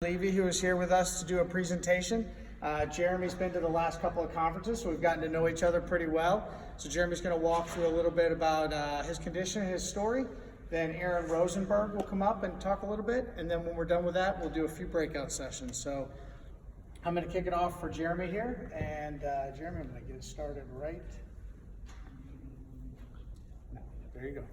Levy, who is here with us to do a presentation. Jeremy's been to the last couple of conferences, so we've gotten to know each other pretty well. So Jeremy's going to walk through a little bit about his condition and his story. Then Aaron Rosenberg will come up and talk a little bit, and then when we're done with that, we'll do a few breakout sessions. So I'm going to kick it off for Jeremy here, and Jeremy, I'm going to get it started right now. There you go.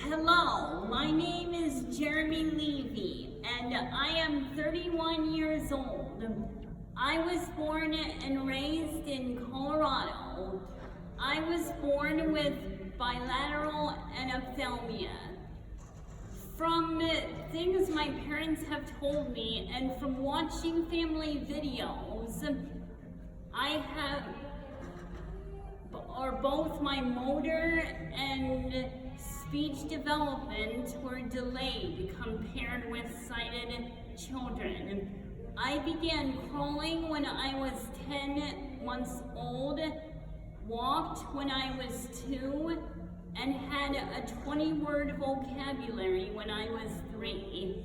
Hello, my name is Jeremy Levy, and I am 31 years old. I was born and raised in Colorado. I was born with bilateral anophthalmia. From things my parents have told me and from watching family videos, both my motor and speech development were delayed compared with sighted children. I began crawling when I was 10 months old, walked when I was 2, and had a 20-word vocabulary when I was 3.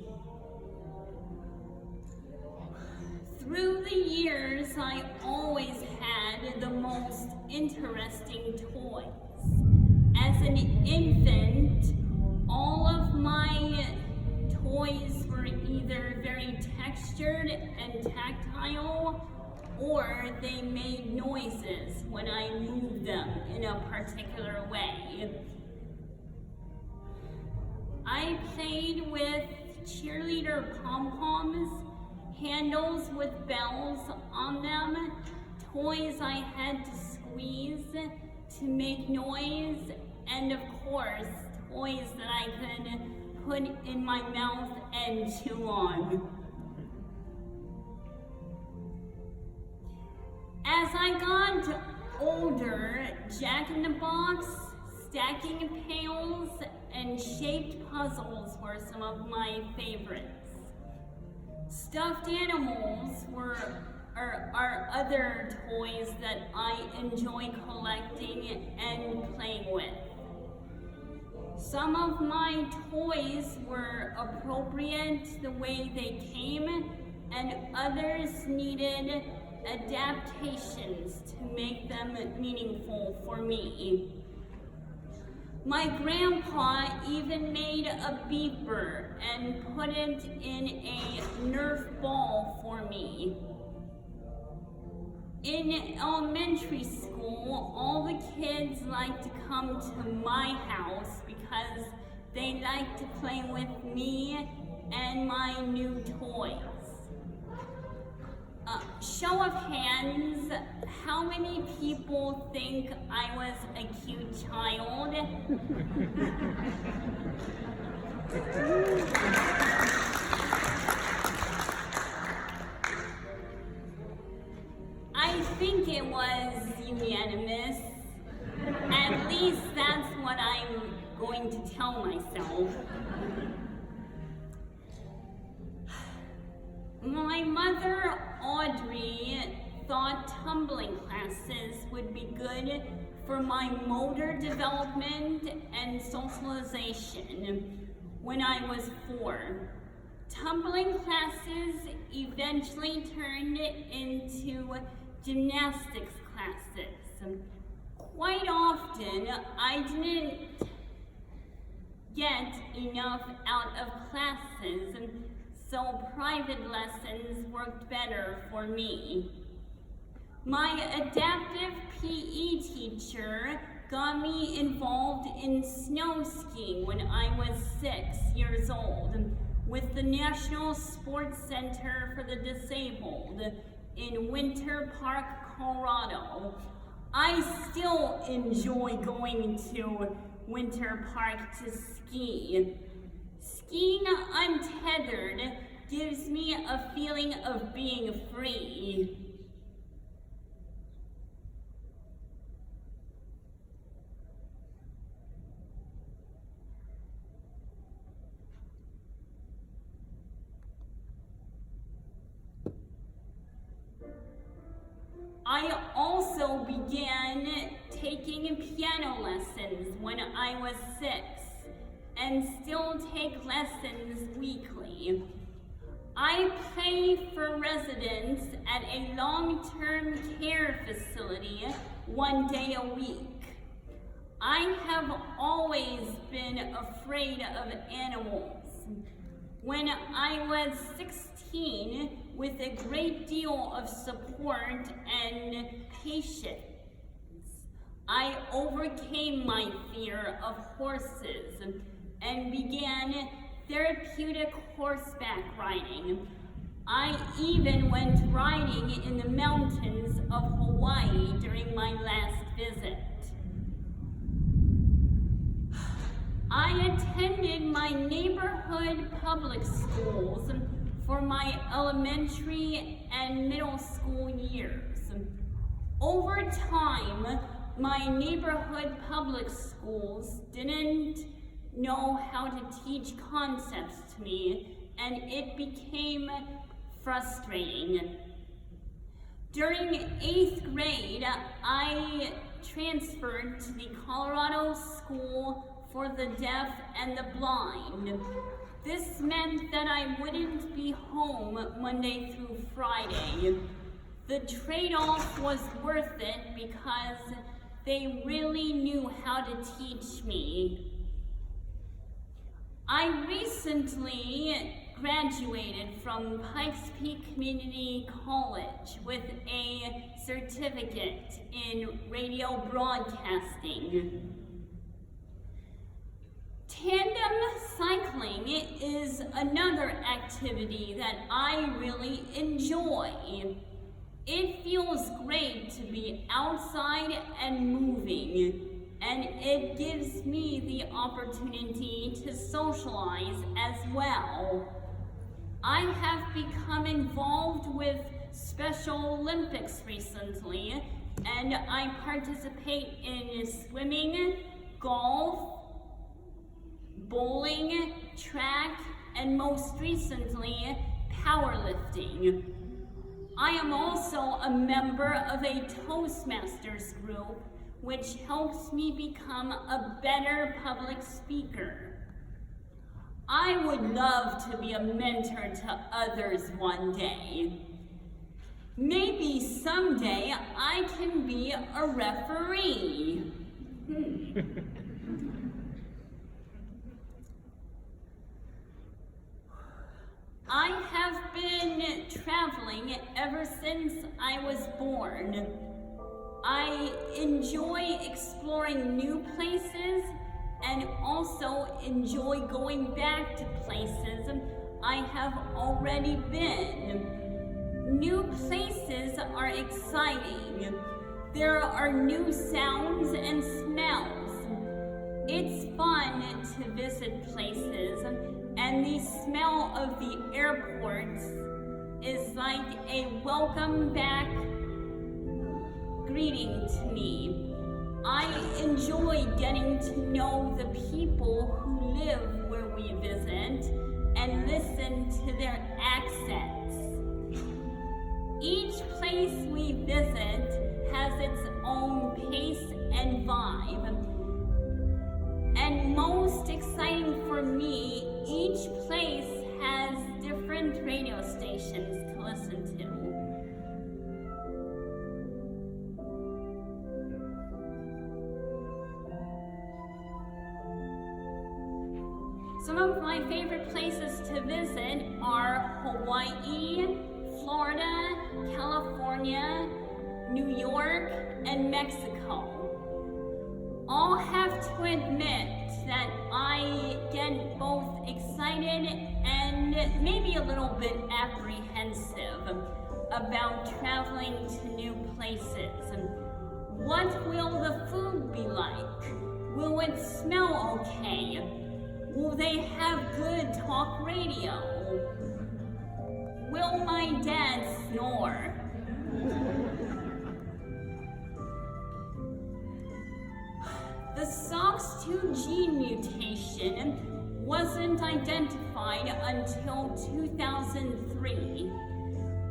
Through the years, I always had the most interesting toys. As an infant, all of my toys were either very textured and tactile, or they made noises when I moved them in a particular way. I played with cheerleader pom-poms, handles with bells on them, toys I had to squeeze to make noise, and of course, toys that I could put in my mouth and chew on. As I got older, Jack-in-the-Box, stacking pails, and shaped puzzles were some of my favorites. Stuffed animals are other toys that I enjoy collecting and playing with. Some of my toys were appropriate the way they came, and others needed adaptations to make them meaningful for me. My grandpa even made a beeper and put it in a Nerf ball for me. In elementary school, all the kids liked to come to my house because they liked to play with me and my new toys. Show of hands, how many people think I was a cute child? I think it was unanimous. At least that's what I'm going to tell myself. My mother, Audrey, thought tumbling classes would be good for my motor development and socialization when I was 4. Tumbling classes eventually turned into gymnastics classes. Quite often, I didn't get enough out of classes, so private lessons worked better for me. My adaptive PE teacher got me involved in snow skiing when I was 6 years old with the National Sports Center for the Disabled in Winter Park, Colorado. I still enjoy going to Winter Park to ski. Skiing untethered gives me a feeling of being free. I also began taking piano lessons when I was 6 and still take lessons weekly. I pay for residents at a long-term care facility 1 day a week. I have always been afraid of animals. When I was 16, with a great deal of support and patience, I overcame my fear of horses and began therapeutic horseback riding. I even went riding in the mountains of Hawaii during my last visit. I attended my neighborhood public schools for my elementary and middle school years. Over time, my neighborhood public schools didn't know how to teach concepts to me, and it became frustrating. During 8th grade, I transferred to the Colorado School for the Deaf and the Blind. This meant that I wouldn't be home Monday through Friday. The trade-off was worth it because they really knew how to teach me. I recently graduated from Pikes Peak Community College with a certificate in radio broadcasting. Tandem cycling is another activity that I really enjoy. It feels great to be outside and moving, and it gives me the opportunity to socialize as well. I have become involved with Special Olympics recently, and I participate in swimming, golf, bowling, track, and most recently, powerlifting. I am also a member of a Toastmasters group, which helps me become a better public speaker. I would love to be a mentor to others one day. Maybe someday I can be a referee. I have been traveling ever since I was born. I enjoy exploring new places and also enjoy going back to places I have already been. New places are exciting. There are new sounds and smells. It's fun to visit places, and the smell of the airports is like a welcome back greeting to me. I enjoy getting to know the people who live where we visit and listen to their accents. Each place we visit has its own pace and vibe. And most exciting for me, each place has different radio stations to listen to. Some of my favorite places to visit are Hawaii, Florida, California, New York, and Mexico. I'll have to admit that I get both excited and maybe a little bit apprehensive about traveling to new places. What will the food be like? Will it smell okay? Will they have good talk radio? Will my dad snore? The SOX2 gene mutation wasn't identified until 2003.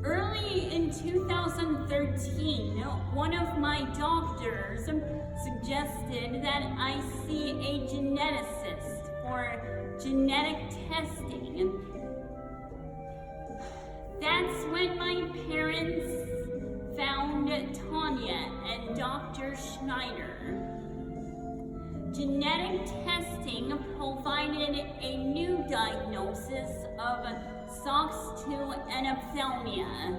Early in 2013, one of my doctors suggested that I see a geneticist for genetic testing. That's when my parents found Tanya and Dr. Schneider. Genetic testing provided a new diagnosis of SOX2 anophthalmia.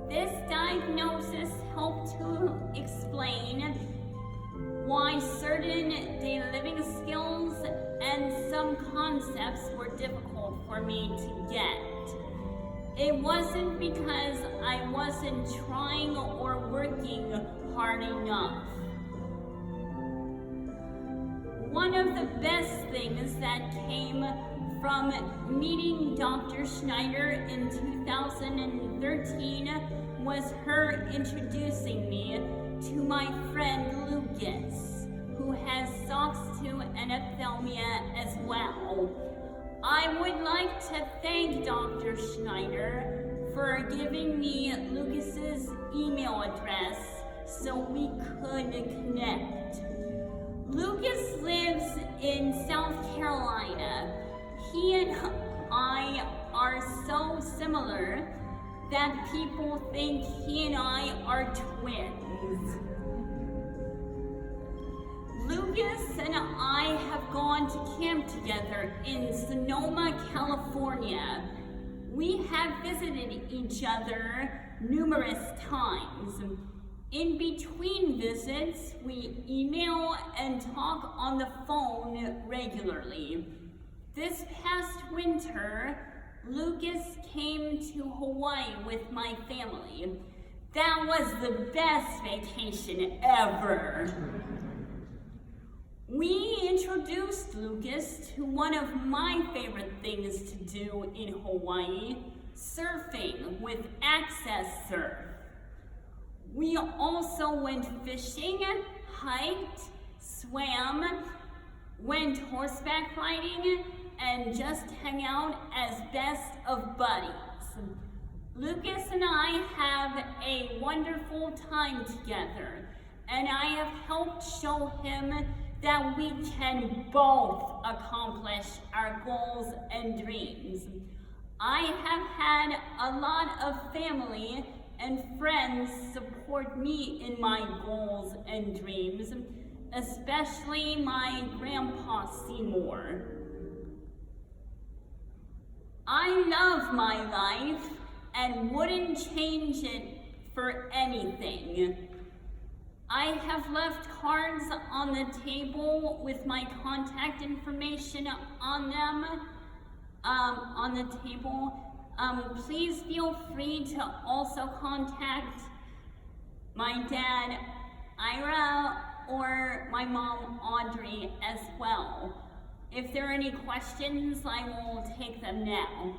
This diagnosis helped to explain why certain daily living skills and some concepts were difficult for me to get. It wasn't because I wasn't trying or working hard enough. One of the best things that came from meeting Dr. Schneider in 2013 was her introducing me to my friend Lucas, who has SOX2 anophthalmia as well. I would like to thank Dr. Schneider for giving me Lucas's email address so we could connect. Lucas lives in South Carolina. He and I are so similar that people think he and I are twins. Lucas and I have gone to camp together in Sonoma, California. We have visited each other numerous times. In between visits, we email and talk on the phone regularly. This past winter, Lucas came to Hawaii with my family. That was the best vacation ever. We introduced Lucas to one of my favorite things to do in Hawaii, surfing with Access Surf. We also went fishing, hiked, swam, went horseback riding, and just hung out as best of buddies. Lucas and I have a wonderful time together, and I have helped show him that we can both accomplish our goals and dreams. I have had a lot of family and friends support me in my goals and dreams, especially my grandpa Seymour. I love my life and wouldn't change it for anything. I have left cards on the table with my contact information on them, on the table. Please feel free to also contact my dad, Ira, or my mom, Audrey, as well. If there are any questions, I will take them now.